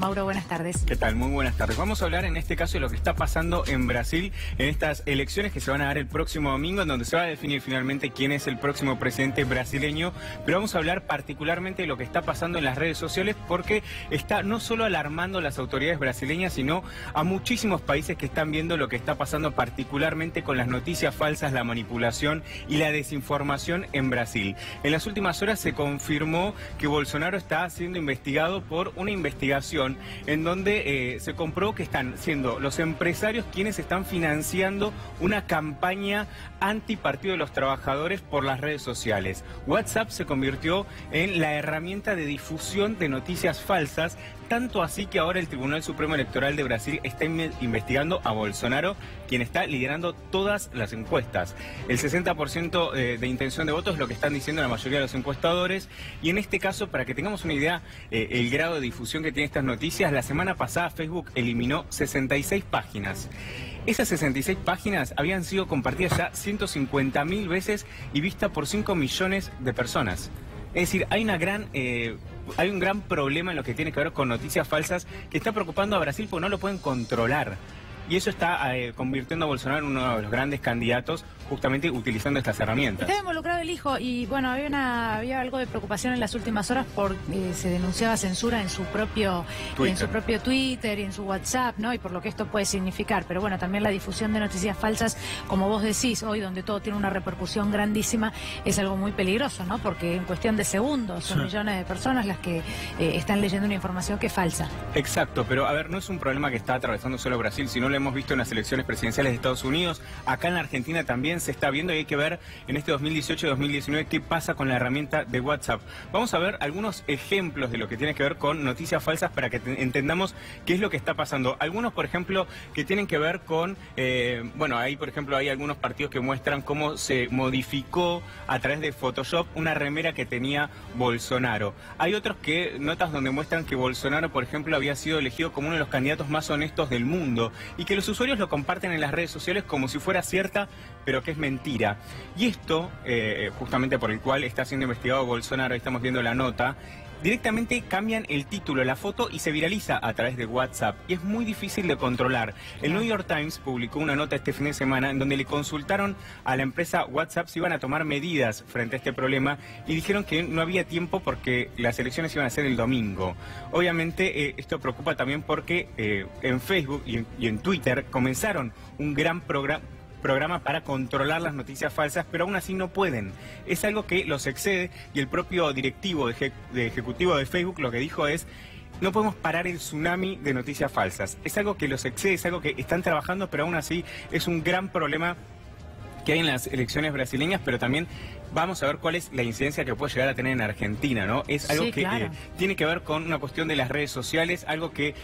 Mauro, buenas tardes. ¿Qué tal? Muy buenas tardes. Vamos a hablar en este caso de lo que está pasando en Brasil en estas elecciones que se van a dar el próximo domingo, en donde se va a definir finalmente quién es el próximo presidente brasileño. Pero vamos a hablar particularmente de lo que está pasando en las redes sociales, porque está no solo alarmando a las autoridades brasileñas, sino a muchísimos países que están viendo lo que está pasando particularmente con las noticias falsas, la manipulación y la desinformación en Brasil. En las últimas horas se confirmó que Bolsonaro está siendo investigado por una investigación en donde se comprobó que están siendo los empresarios quienes están financiando una campaña anti-Partido de los Trabajadores por las redes sociales. WhatsApp se convirtió en la herramienta de difusión de noticias falsas, tanto así que ahora el Tribunal Supremo Electoral de Brasil está investigando a Bolsonaro, quien está liderando todas las encuestas. El 60% de intención de voto es lo que están diciendo la mayoría de los encuestadores, y en este caso, para que tengamos una idea, el grado de difusión que tiene estas noticias, la semana pasada Facebook eliminó 66 páginas. Esas 66 páginas habían sido compartidas ya 150.000 veces y vistas por 5 millones de personas. Es decir, hay un gran problema en lo que tiene que ver con noticias falsas que está preocupando a Brasil porque no lo pueden controlar. Y eso está convirtiendo a Bolsonaro en uno de los grandes candidatos, justamente utilizando estas herramientas. Está involucrado el hijo y bueno, había algo de preocupación en las últimas horas porque se denunciaba censura en su propio Twitter y en su WhatsApp, ¿no? Y por lo que esto puede significar. Pero bueno, también la difusión de noticias falsas, como vos decís, hoy donde todo tiene una repercusión grandísima, es algo muy peligroso, ¿no? Porque en cuestión de segundos son millones de personas las que están leyendo una información que es falsa. Exacto, pero a ver, no es un problema que está atravesando solo Brasil, sino lo hemos visto en las elecciones presidenciales de Estados Unidos. Acá en la Argentina también se está viendo y hay que ver en este 2018 y 2019 qué pasa con la herramienta de WhatsApp. Vamos a ver algunos ejemplos de lo que tiene que ver con noticias falsas para que entendamos qué es lo que está pasando. Algunos, por ejemplo, que tienen que ver con, bueno, ahí por ejemplo hay algunos partidos que muestran cómo se modificó a través de Photoshop una remera que tenía Bolsonaro. Hay otros que, notas donde muestran que Bolsonaro, por ejemplo, había sido elegido como uno de los candidatos más honestos del mundo y que los usuarios lo comparten en las redes sociales como si fuera cierta, pero que es mentira. Y esto, justamente por el cual está siendo investigado Bolsonaro, ahí estamos viendo la nota, directamente cambian el título, la foto y se viraliza a través de WhatsApp. Y es muy difícil de controlar. El New York Times publicó una nota este fin de semana en donde le consultaron a la empresa WhatsApp si iban a tomar medidas frente a este problema y dijeron que no había tiempo porque las elecciones iban a ser el domingo. Obviamente esto preocupa también porque en Facebook y en Twitter comenzaron un gran programa para controlar las noticias falsas, pero aún así no pueden. Es algo que los excede y el propio directivo ejecutivo de Facebook lo que dijo es: no podemos parar el tsunami de noticias falsas. Es algo que los excede, es algo que están trabajando, pero aún así es un gran problema que hay en las elecciones brasileñas, pero también vamos a ver cuál es la incidencia que puede llegar a tener en Argentina, ¿no? Es algo que tiene que ver con una cuestión de las redes sociales, algo que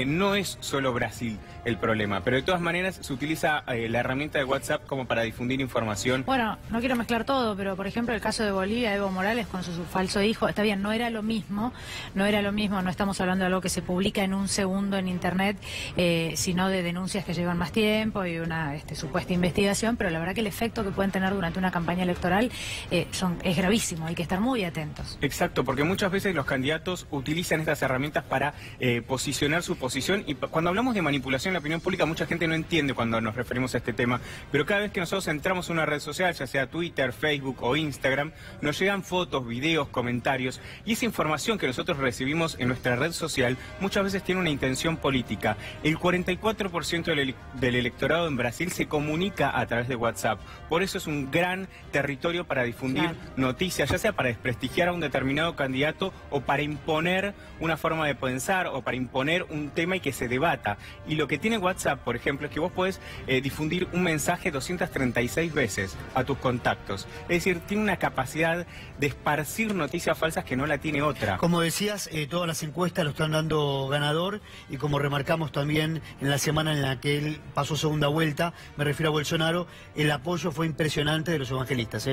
no es solo Brasil el problema, pero de todas maneras se utiliza la herramienta de WhatsApp como para difundir información. Bueno, no quiero mezclar todo, pero por ejemplo el caso de Bolivia, Evo Morales con su falso hijo, está bien, no era lo mismo, no estamos hablando de algo que se publica en un segundo en internet, sino de denuncias que llevan más tiempo y una supuesta investigación, pero la verdad que el efecto que pueden tener durante una campaña electoral es gravísimo, hay que estar muy atentos. Exacto, porque muchas veces los candidatos utilizan estas herramientas para posicionar su posición, y cuando hablamos de manipulación en la opinión pública mucha gente no entiende cuando nos referimos a este tema, pero cada vez que nosotros entramos en una red social, ya sea Twitter, Facebook o Instagram, nos llegan fotos, videos, comentarios, y esa información que nosotros recibimos en nuestra red social muchas veces tiene una intención política. El 44% del electorado en Brasil se comunica a través de WhatsApp, por eso es un gran territorio para difundir noticias, ya sea para desprestigiar a un determinado candidato o para imponer una forma de pensar o para imponer un tema y que se debata. Y lo que tiene WhatsApp, por ejemplo, es que vos podés difundir un mensaje 236 veces a tus contactos. Es decir, tiene una capacidad de esparcir noticias falsas que no la tiene otra. Como decías, todas las encuestas lo están dando ganador, y como remarcamos también en la semana en la que él pasó segunda vuelta, me refiero a Bolsonaro, el apoyo fue impresionante de los evangelistas,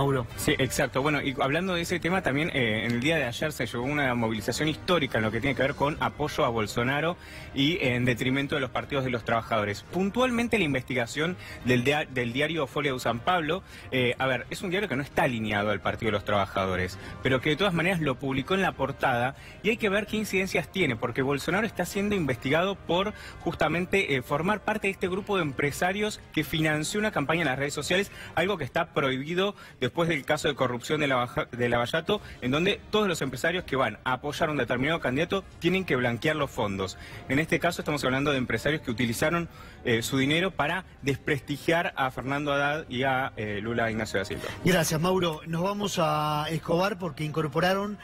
Mauro. Sí, exacto. Bueno, y hablando de ese tema, también en el día de ayer se llevó una movilización histórica en lo que tiene que ver con apoyo a Bolsonaro y en detrimento de los partidos de los trabajadores. Puntualmente la investigación del diario Folha de San Pablo, es un diario que no está alineado al Partido de los Trabajadores, pero que de todas maneras lo publicó en la portada y hay que ver qué incidencias tiene, porque Bolsonaro está siendo investigado por justamente formar parte de este grupo de empresarios que financió una campaña en las redes sociales, algo que está prohibido después del caso de corrupción de Lavallato, en donde todos los empresarios que van a apoyar a un determinado candidato tienen que blanquear los fondos. En este caso estamos hablando de empresarios que utilizaron su dinero para desprestigiar a Fernando Haddad y a Lula Ignacio da Silva. Gracias, Mauro. Nos vamos a Escobar porque incorporaron